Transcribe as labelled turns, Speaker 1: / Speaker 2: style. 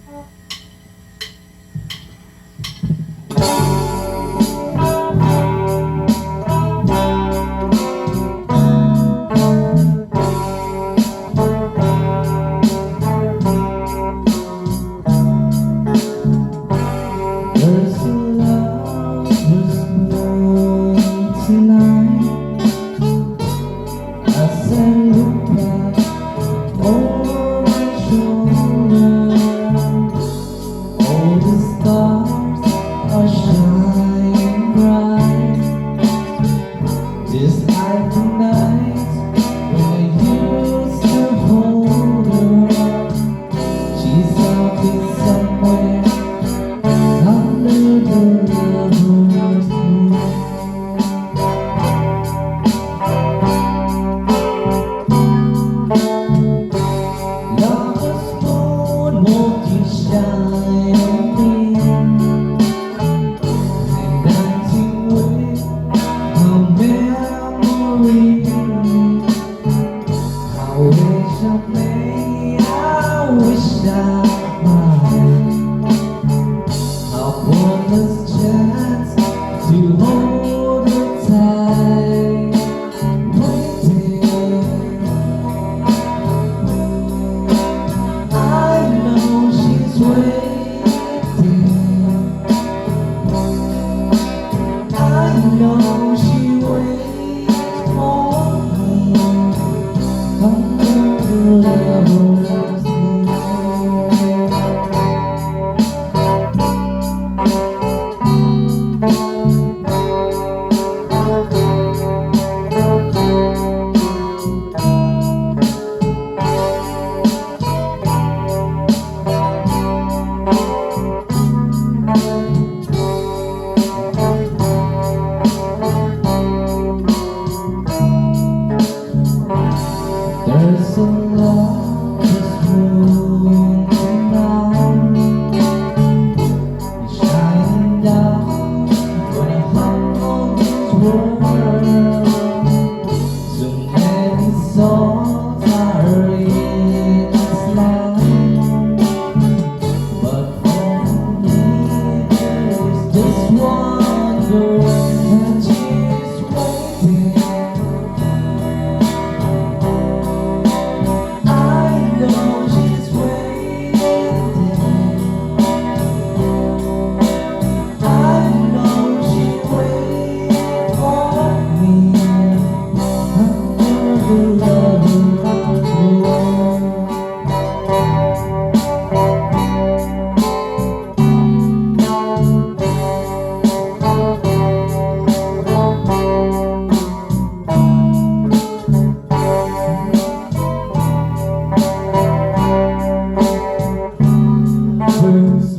Speaker 1: There's a lover's moon tonight. I said look back over my shoulder. All the stars are shining bright, just like the night when I used to hold her. She's out there somewhere under the lover's moon. Lover's moon, won't you shine on me? I'm dancing with a memory. I wish I may, I wish I might. Upon this chance to hold her tight, waiting. I know she's waiting. I know she waits for me under the lover's moon. There's a lover's moon tonight, shining down on a harmonious world. So many souls are in this land, but for me there's just one girl, and she's waiting. I know she's waiting. I know she waits for me under the lover's moon. First